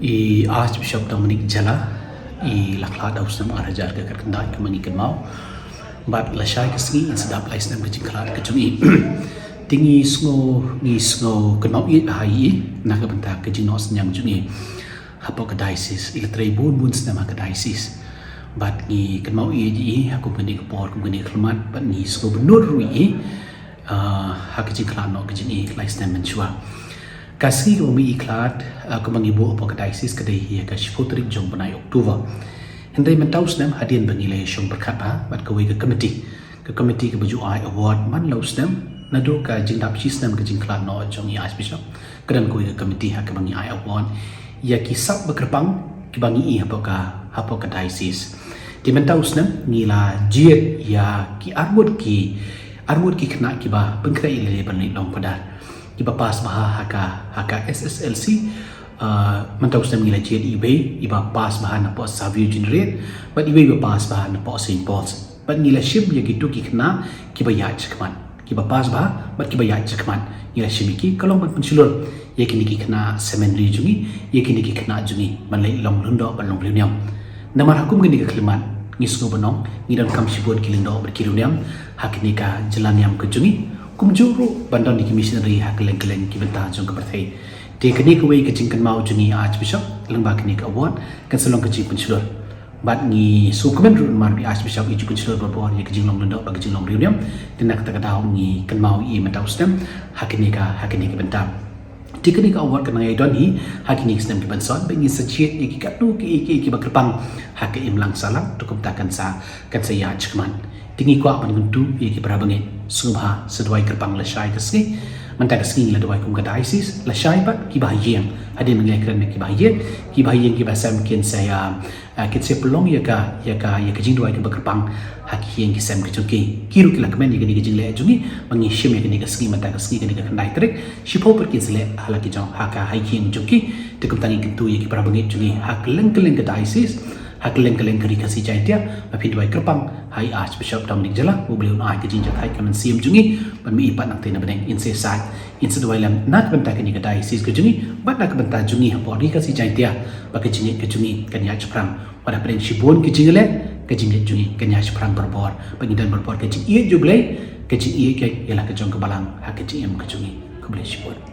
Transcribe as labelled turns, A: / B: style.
A: I Archbishop Dominic Jala I lakla daw sa mga rajar ka kakanda ka mangikan mau but la shay kasngi insadap lais nam kajing kala ka jungi tingi sngo kan mau I hai na ka banta kajing nos nyang jungi hapo ka diocese ila tray bun sa nama ka diocese but ni kan mau I aku gani ka por ku gani kelmat but ni sngo benur rui ha kajing kala no kajing lais nam menchua kasih kami iklat aku mengibu apa diocese kedai ia kasih putrik jom benai Oktober. Hendai mentau senam hadian bangilai syong berkata bat kawai ke komiti ke baju ai award man lau senam nado ka jingdap si senam ke jingklat no jong ia Archbishop kedan kawai ke komiti ha ke bangi ai award ia kisap bekerpang ke bangi I apa ka diocese. Di mentau senam ngila jiet ia ki armud ki kena ki ba pengkrai ile benai long padar Iba pas baha haka SSLC mentau sedang ngila jiat iba pas baha na po Savio generate but iba pas baha na po St. Paul's but ngila shim ya gitu ki kena kiba ya cekman kiba pas baha but kiba ya cekman ngila shim ki kalong ban pensulur ya kini ki kena seminary jungi ya kini ki kena jungi manlai long lundo ban long liuniam namar hakum gini ke keliman ngisgo benong ngidam kam sibut kilindo berkiruniam hakini ka jalan yang ke jungi kumjuru bandar ni missionary hakeleng-keleng kibenta jong kepertai de kini kuai kecingkan mau jungi Archbishop lembah kini ke award kan selong kecing pensulur bat ni sukumen run mar bi Archbishop I pensulur berbor ye kecing long lendok bagi kecing long riuniam tenak kata kata ni kan mau I mentau stem hakini kibenta de kini ke award kan ngai don hi hakini stem kibenson bengi secit ye kikatu ki bakrepang hak imlang salam tukum takkan sa kan saya cekman tinggi kuat menentu ia ki berabangin subha seduai kerpang lasai kesni mentak kesni la duai kum ka diocese lasai pat ki bahagian ada mengelakkan ki bahagian ki bahasa mungkin saya kita pelong ya ka jing duai ke berkerpang haki yang ki sam ke jongki kiru ki lakmen ya ki jing le jungi mengishim ya ki kesni mentak kesni ki kendai trek sipo per ki sele halaki jong haka haki yang jongki tekum tangi kentu ya ki berabangin jungi hak leng-keleng ke diocese hakeleng-keleng keri kasih jaitia mapi duai kerpang hai Archbishop Dominic Jala beliau ai ke jinjat hai kamen siam jungi ban mi ipat nak tena beneng inse sai inse duai lam nak benta ke ni ke diocese ke jungi bat nak benta jungi ha bodi kasih jaitia bagi jingi ke jungi kan ya ceprang pada beneng sibon ke jingale ke jingi jungi kan ya ceprang berbor bagi dan berbor ke jingi jublei ke jingi ke ialah ke jong ke balang ha ke jingi ke jungi ke boleh sibon